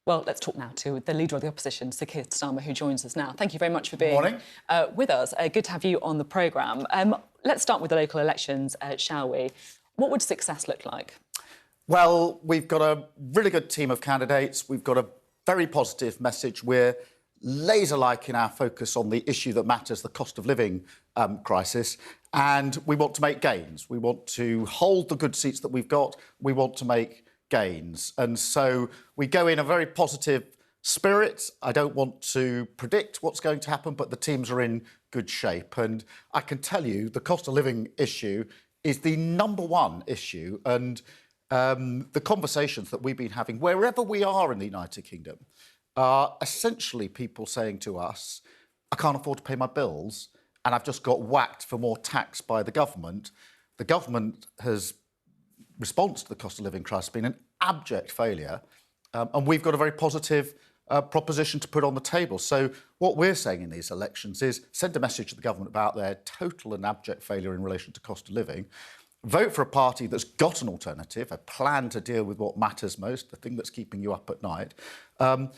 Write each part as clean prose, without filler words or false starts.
Well, let's talk now to the Leader of the Opposition, Sir Keir Starmer, who joins us now. Thank you very much for being with us. Good to have you on the programme. Let's start with the local elections, shall we? What would success look like? Well, we've got a really good team of candidates. We've got a very positive message. We're laser-like in our focus on the issue that matters, the cost of living crisis. And we want to make gains. We want to hold the good seats that we've got. We want to make gains. And so we go in a very positive spirit. I don't want to predict what's going to happen, but the teams are in good shape. And I can tell you the cost of living issue is the number one issue. And the conversations that we've been having wherever we are in the United Kingdom are essentially people saying to us, I can't afford to pay my bills and I've just got whacked for more tax by the government. The government has response to the cost of living crisis been an abject failure, and we've got a very positive proposition to put on the table. So what we're saying in these elections is send a message to the government about their total and abject failure in relation to cost of living. Vote for a party that's got an alternative, a plan to deal with what matters most, the thing that's keeping you up at night, and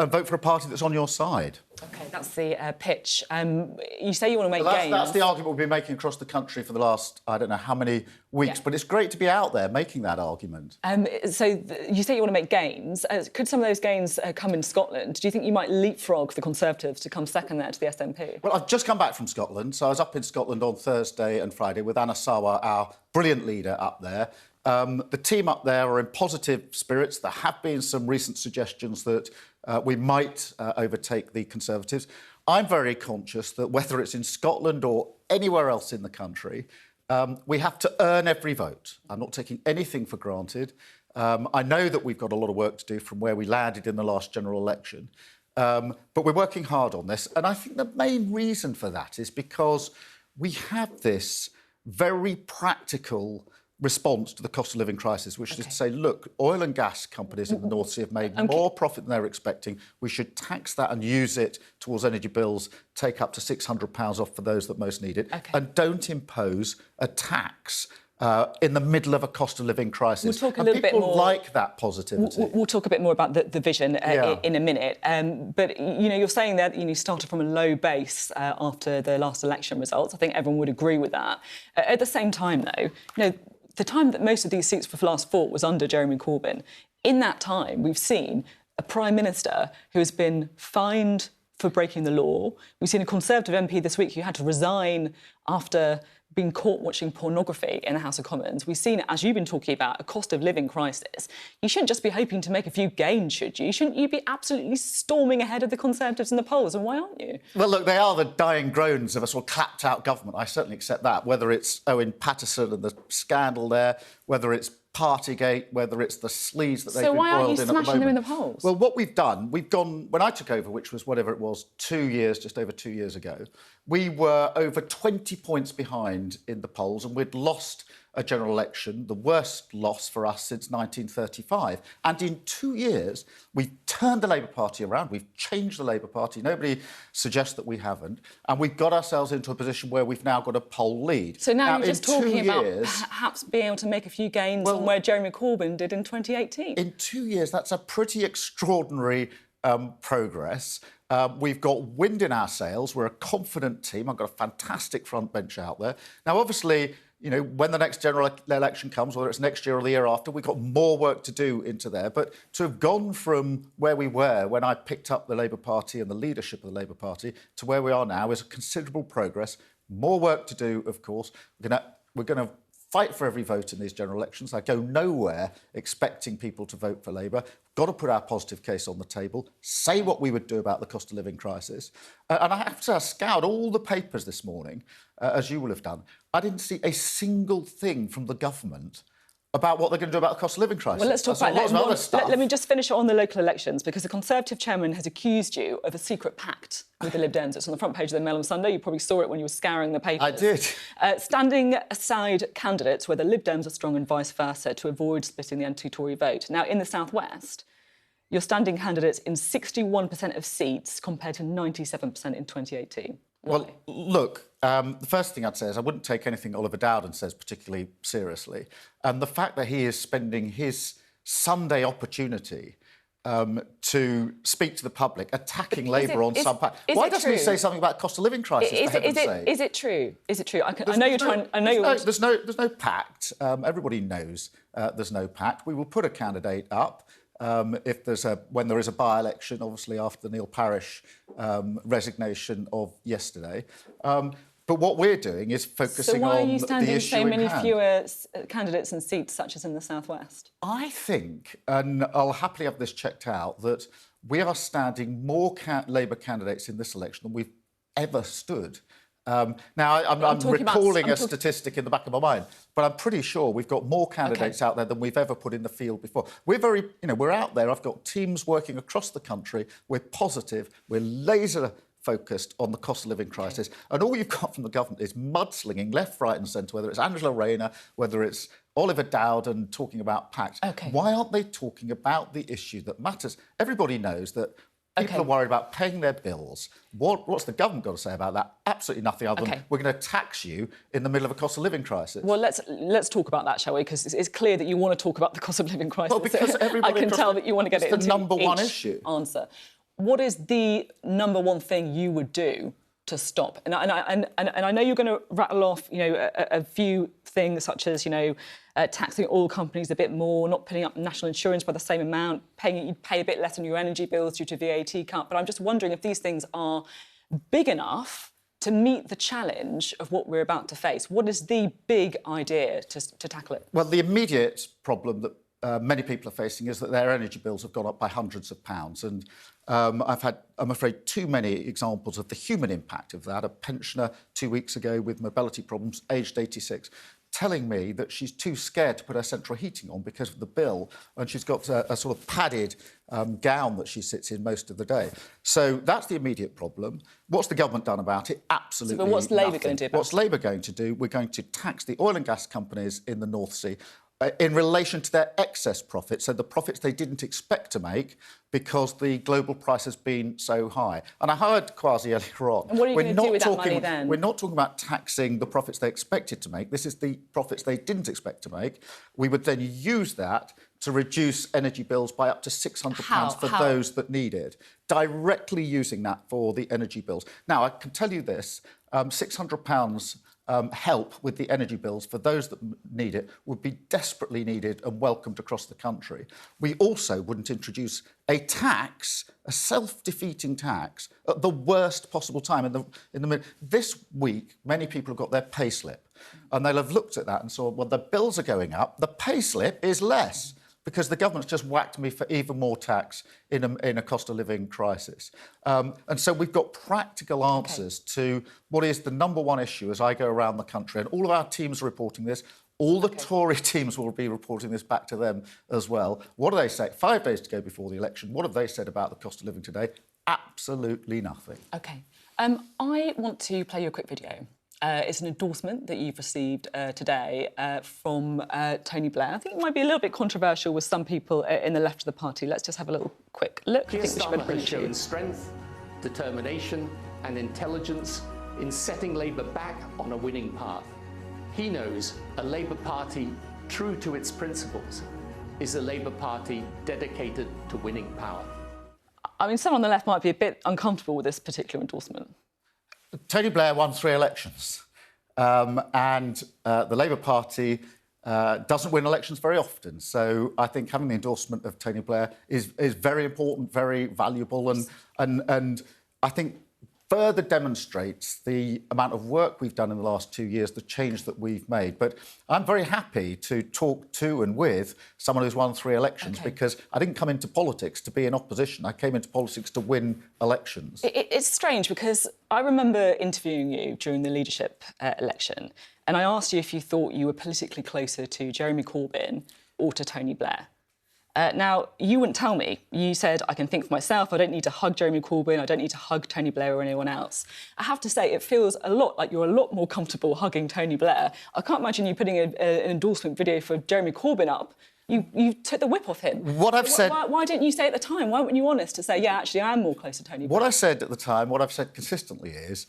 vote for a party that's on your side. OK, that's the pitch. You say you want to make gains. That's the argument we've been making across the country for the last, I don't know how many weeks, but it's great to be out there making that argument. You say you want to make gains. Could some of those gains come in Scotland? Do you think you might leapfrog the Conservatives to come second there to the SNP? Well, I've just come back from Scotland, so I was up in Scotland on Thursday and Friday with Anna Sawa, our brilliant leader up there. The team up there are in positive spirits. There have been some recent suggestions that we might overtake the Conservatives. I'm very conscious that whether it's in Scotland or anywhere else in the country, we have to earn every vote. I'm not taking anything for granted. I know that we've got a lot of work to do from where we landed in the last general election, but we're working hard on this. And I think the main reason for that is because we have this very practical response to the cost of living crisis, which is to say, look, oil and gas companies in the North Sea have made more profit than they're expecting. We should tax that and use it towards energy bills, take up to £600 off for those that most need it, and don't impose a tax in the middle of a cost of living crisis. We'll talk a little bit more. People like that positivity. We'll talk a bit more about the vision in a minute. But, you know, you're saying that you started from a low base after the last election results. I think everyone would agree with that. At the same time, though, the time that most of these seats were last fought was under Jeremy Corbyn. In that time, we've seen a Prime Minister who has been fined for breaking the law. We've seen a Conservative MP this week who had to resign after being caught watching pornography in the House of Commons. We've seen, as you've been talking about, a cost of living crisis. You shouldn't just be hoping to make a few gains, should you? Shouldn't you be absolutely storming ahead of the Conservatives in the polls? And why aren't you? Well, look, they are the dying groans of a sort of clapped-out government. I certainly accept that, whether it's Owen Paterson and the scandal there, whether it's Partygate, whether it's the sleaze that they've been boiled in at the moment. So why aren't you smashing them in the polls? Well, what we've done, when I took over, which was whatever it was, just over 2 years ago, we were over 20 points behind in the polls and we'd lost a general election, the worst loss for us since 1935. And in 2 years, we've turned the Labour Party around, we've changed the Labour Party. Nobody suggests that we haven't. And we've got ourselves into a position where we've now got a poll lead. So now you're just talking about perhaps being able to make a few gains on where Jeremy Corbyn did in 2018. In 2 years, that's a pretty extraordinary progress. We've got wind in our sails. We're a confident team. I've got a fantastic front bench out there. Now, obviously, when the next general election comes, whether it's next year or the year after, we've got more work to do into there. But to have gone from where we were when I picked up the Labour Party and the leadership of the Labour Party to where we are now is a considerable progress. More work to do, of course. We're going to fight for every vote in these general elections. I go nowhere expecting people to vote for Labour. Got to put our positive case on the table, say what we would do about the cost of living crisis. And I have to say, I scoured all the papers this morning, as you will have done. I didn't see a single thing from the government about what they're going to do about the cost of living crisis. Well, let's talk about lots of other stuff. Let me just finish on the local elections, because the Conservative chairman has accused you of a secret pact with the Lib Dems. It's on the front page of the Mail on Sunday. You probably saw it when you were scouring the papers. I did. Standing aside candidates where the Lib Dems are strong and vice versa to avoid splitting the anti-Tory vote. Now, in the South West, you're standing candidates in 61% of seats compared to 97% in 2018. Why? Well, look, the first thing I'd say is I wouldn't take anything Oliver Dowden says particularly seriously. And the fact that he is spending his Sunday opportunity to speak to the public, attacking Labour on some pact. Why doesn't he say something about cost of living crisis? Is it true? Is it true? I know you're trying. I know there's no pact. Everybody knows there's no pact. We will put a candidate up when there is a by-election, obviously after the Neil Parish resignation of yesterday. But what we're doing is focusing on the issue. So why are you standing so many fewer candidates and seats, such as in the South West? I think, and I'll happily have this checked out, that we are standing more Labour candidates in this election than we've ever stood. Now, I'm recalling a statistic in the back of my mind, but I'm pretty sure we've got more candidates out there than we've ever put in the field before. We're out there. I've got teams working across the country. We're positive. We're laser focused on the cost of living crisis. And all you've got from the government is mudslinging left, right and centre, whether it's Angela Rayner, whether it's Oliver Dowden talking about pact. Why aren't they talking about the issue that matters? Everybody knows that people are worried about paying their bills. What's the government got to say about that? Absolutely nothing other than we're going to tax you in the middle of a cost of living crisis. Well, let's talk about that, shall we? Because it's clear that you want to talk about the cost of living crisis. Well, because everybody I can tell that you want to get it into the number one issue. Answer. What is the number one thing you would do to stop? And I know you're going to rattle off, a few things such as, taxing oil companies a bit more, not putting up national insurance by the same amount, you'd pay a bit less on your energy bills due to VAT cut. But I'm just wondering if these things are big enough to meet the challenge of what we're about to face. What is the big idea to tackle it? Well, the immediate problem that many people are facing is that their energy bills have gone up by hundreds of pounds. And I've had, I'm afraid, too many examples of the human impact of that. A pensioner 2 weeks ago with mobility problems, aged 86, telling me that she's too scared to put her central heating on because of the bill, and she's got a sort of padded gown that she sits in most of the day. So that's the immediate problem. What's the government done about it? Absolutely nothing. But what's Labour going to do about it? What's Labour going to do? We're going to tax the oil and gas companies in the North Sea in relation to their excess profits, so the profits they didn't expect to make because the global price has been so high. And I heard Kwasi earlier on. And what are you going to do with that money then? We're not talking about taxing the profits they expected to make. This is the profits they didn't expect to make. We would then use that to reduce energy bills by up to £600 for those that need it, directly using that for the energy bills. Now, I can tell you this, £600 help with the energy bills for those that need it would be desperately needed and welcomed across the country. We also wouldn't introduce a tax, a self-defeating tax, at the worst possible time. This week, many people have got their payslip, and they'll have looked at that and saw, well, the bills are going up, the payslip is less, because the government's just whacked me for even more tax in a cost of living crisis. And so we've got practical answers to what is the number one issue as I go around the country. And all of our teams are reporting this. All the Tory teams will be reporting this back to them as well. What do they say? 5 days to go before the election. What have they said about the cost of living today? Absolutely nothing. OK. I want to play you a quick video. It's an endorsement that you've received today from Tony Blair. I think it might be a little bit controversial with some people in the left of the party. Let's just have a little quick look. Keir Starmer has shown strength, determination and intelligence in setting Labour back on a winning path. He knows a Labour Party true to its principles is a Labour Party dedicated to winning power. I mean, some on the left might be a bit uncomfortable with this particular endorsement. Tony Blair won 3 elections, and the Labour Party doesn't win elections very often. So I think having the endorsement of Tony Blair is very important, very valuable, and I think further demonstrates the amount of work we've done in the last 2 years, the change that we've made. But I'm very happy to talk to and with someone who's won 3 elections because I didn't come into politics to be in opposition. I came into politics to win elections. It's strange because I remember interviewing you during the leadership election and I asked you if you thought you were politically closer to Jeremy Corbyn or to Tony Blair. Now, you wouldn't tell me. You said, I can think for myself, I don't need to hug Jeremy Corbyn, I don't need to hug Tony Blair or anyone else. I have to say, it feels a lot like you're a lot more comfortable hugging Tony Blair. I can't imagine you putting an endorsement video for Jeremy Corbyn up. You took the whip off him. What I've said... Why didn't you say at the time? Why weren't you honest to say, yeah, actually, I am more close to Tony Blair? What I said at the time, what I've said consistently is...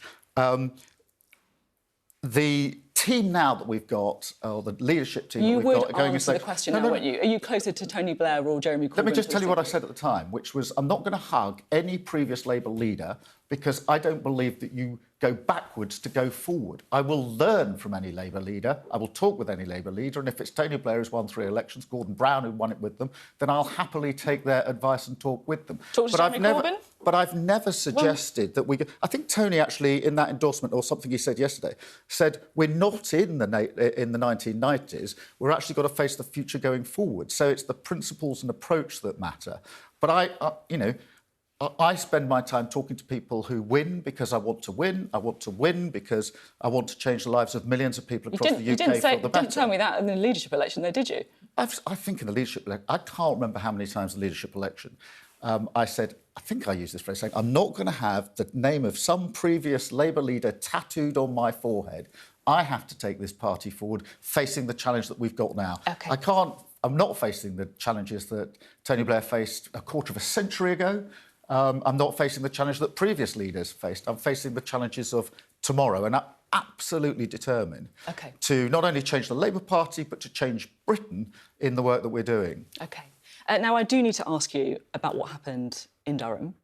the team now that we've got, or the leadership team you that we've got... You would answer the question now, wouldn't you? Are you closer to Tony Blair or Jeremy Corbyn? Let me just tell you what I said at the time, which was I'm not going to hug any previous Labour leader because I don't believe that you go backwards to go forward. I will learn from any Labour leader. I will talk with any Labour leader. And if it's Tony Blair who's won 3 elections, Gordon Brown who won it with them, then I'll happily take their advice and talk with them. Talk to Jeremy Corbyn? But I've never suggested that we... I think Tony actually, in that endorsement, or something he said yesterday, said we're not in the 1990s. We're actually got to face the future going forward. So it's the principles and approach that matter. But I spend my time talking to people who win because I want to win. I want to win because I want to change the lives of millions of people across the UK for the better. You didn't tell me that in the leadership election, though, did you? I think in the leadership election... I can't remember how many times in the leadership election I said... I think I used this phrase, saying, I'm not going to have the name of some previous Labour leader tattooed on my forehead. I have to take this party forward, facing the challenge that we've got now. OK. I'm not facing the challenges that Tony Blair faced a quarter of a century ago. I'm not facing the challenge that previous leaders faced. I'm facing the challenges of tomorrow, and I'm absolutely determined to not only change the Labour Party, but to change Britain in the work that we're doing. OK. Now, I do need to ask you about what happened in Durham.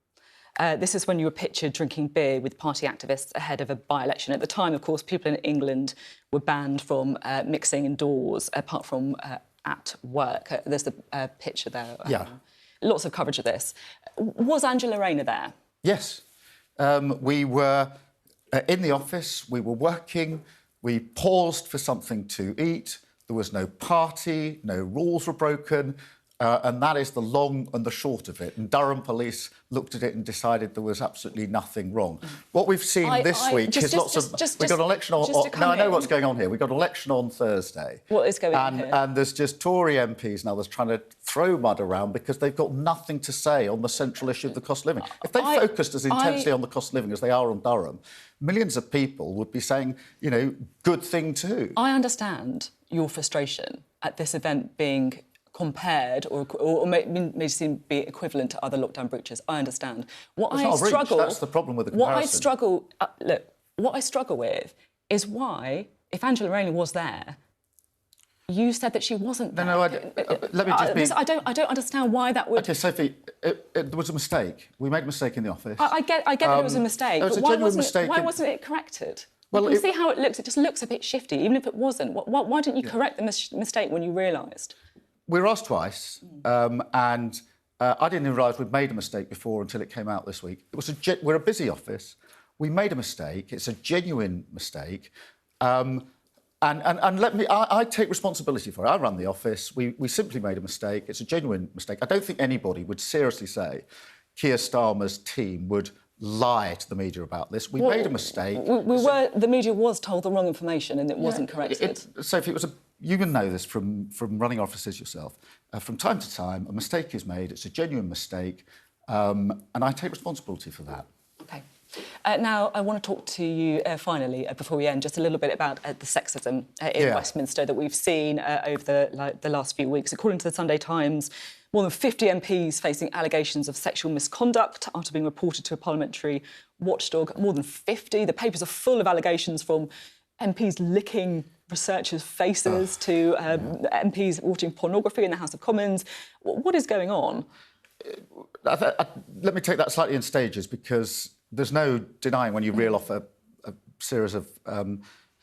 This is when you were pictured drinking beer with party activists ahead of a by-election. At the time, of course, people in England were banned from mixing indoors, apart from at work. There's the picture there. Yeah. Lots of coverage of this. Was Angela Rayner there? Yes. We were in the office, we were working, we paused for something to eat, there was no party, no rules were broken, and that is the long and the short of it. And Durham police looked at it and decided there was absolutely nothing wrong. What we've seen this week is lots of... We've got an election on... No, I know what's going on here. We've got an election on Thursday. What is going on here? And there's just Tory MPs now that's trying to throw mud around because they've got nothing to say on the central issue of the cost of living. If they focused as intensely on the cost of living as they are on Durham, millions of people would be saying, you know, good thing too. I understand your frustration at this event being compared or may seem to be equivalent to other lockdown breaches. I understand. That's the problem with the comparison. What I struggle with is why, if Angela Rayner was there, you said that she wasn't there. No, let me just be... I don't understand why that would... OK, Sophie, there was a mistake. We made a mistake in the office. I get that it was a mistake, but why wasn't it corrected? Well, you see how it looks? It just looks a bit shifty, even if it wasn't. Why didn't you correct the mistake when you realised? We were asked twice, and I didn't even realise we'd made a mistake before until it came out this week. We're a busy office. We made a mistake. It's a genuine mistake. And I take responsibility for it. I run the office. We simply made a mistake. It's a genuine mistake. I don't think anybody would seriously say Keir Starmer's team would lie to the media about this. We made a mistake. The media was told the wrong information and it wasn't corrected. Sophie, you can know this from running offices yourself. From time to time, a mistake is made. It's a genuine mistake, and I take responsibility for that. OK. Now, I want to talk to you, finally, before we end, just a little bit about the sexism in Westminster that we've seen over the last few weeks. According to the Sunday Times, more than 50 MPs facing allegations of sexual misconduct after being reported to a parliamentary watchdog. More than 50. The papers are full of allegations from MPs licking researchers' faces to MPs watching pornography in the House of Commons. What is going on? Let me take that slightly in stages, because there's no denying when you reel off a series of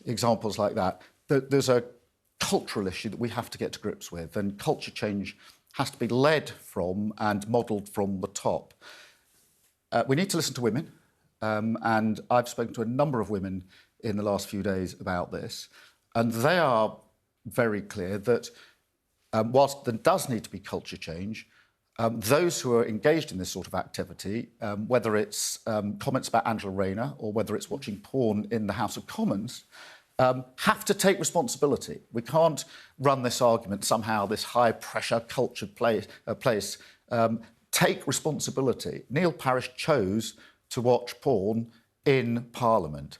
examples like that, there's a cultural issue that we have to get to grips with, and culture change has to be led from and modelled from the top. We need to listen to women, and I've spoken to a number of women in the last few days about this, and they are very clear that whilst there does need to be culture change, those who are engaged in this sort of activity, whether it's comments about Angela Rayner or whether it's watching porn in the House of Commons, have to take responsibility. We can't run this argument somehow, this high-pressure cultured place. Take responsibility. Neil Parish chose to watch porn in Parliament.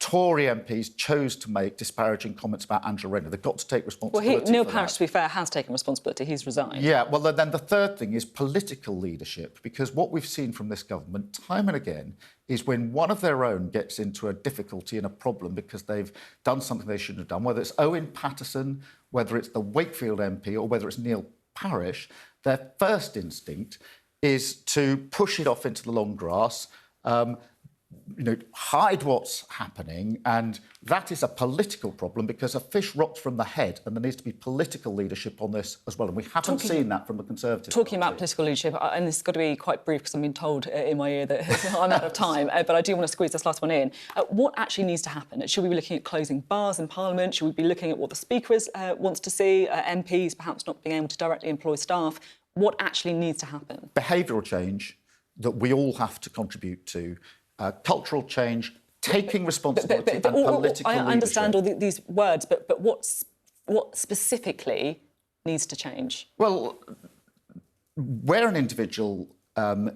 Tory MPs chose to make disparaging comments about Angela Rayner. They've got to take responsibility. Well, Neil for Parish, that. to be fair, has taken responsibility. He's resigned. Yeah, well, then the third thing is political leadership, because what we've seen from this government time and again is when one of their own gets into a difficulty and a problem because they've done something they shouldn't have done, whether it's Owen Paterson, whether it's the Wakefield MP or whether it's Neil Parish, their first instinct is to push it off into the long grass, hide what's happening, and that is a political problem because a fish rots from the head, and there needs to be political leadership on this as well. And we haven't seen that from the Conservative Party. About political leadership, and this has got to be quite brief because I'm being told in my ear that I'm out of time, but I do want to squeeze this last one in. What actually needs to happen? Should we be looking at closing bars in Parliament? Should we be looking at what the Speaker wants to see? MPs perhaps not being able to directly employ staff? What actually needs to happen? Behavioural change that we all have to contribute to. Cultural change, taking responsibility and political leadership. I understand all these words, but what specifically needs to change? Well, where an individual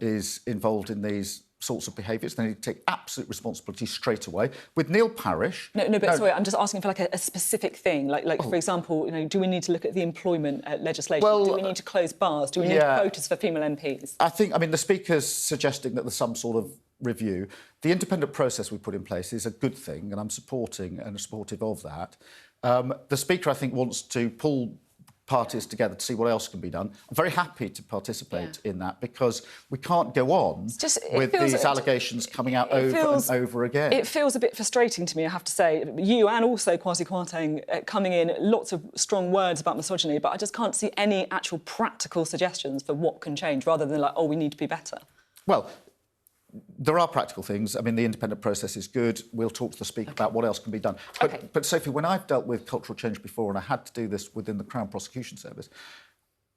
is involved in these sorts of behaviours, they need to take absolute responsibility straight away. With Neil Parish... Sorry, I'm just asking for a specific thing. For example, do we need to look at the employment legislation? Well, do we need to close bars? Do we need quotas for female MPs? The Speaker's suggesting that there's some sort of review. The independent process we put in place is a good thing, and I'm supportive of that. The Speaker, I think, wants to pull parties together to see what else can be done. I'm very happy to participate in that because we can't go on with these allegations coming out over and over again. It feels a bit frustrating to me, I have to say. You and also Kwasi Kwarteng coming in, lots of strong words about misogyny, but I just can't see any actual practical suggestions for what can change, rather than we need to be better. Well, there are practical things. The independent process is good. We'll talk to the Speaker about what else can be done. But Sophie, when I've dealt with cultural change before, and I had to do this within the Crown Prosecution Service,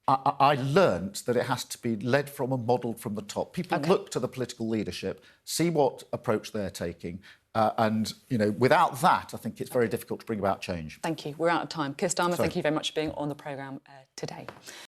I learnt that it has to be led from and modelled from the top. People look to the political leadership, see what approach they're taking, and without that, I think it's very difficult to bring about change. Thank you. We're out of time. Keir Starmer, thank you very much for being on the programme today.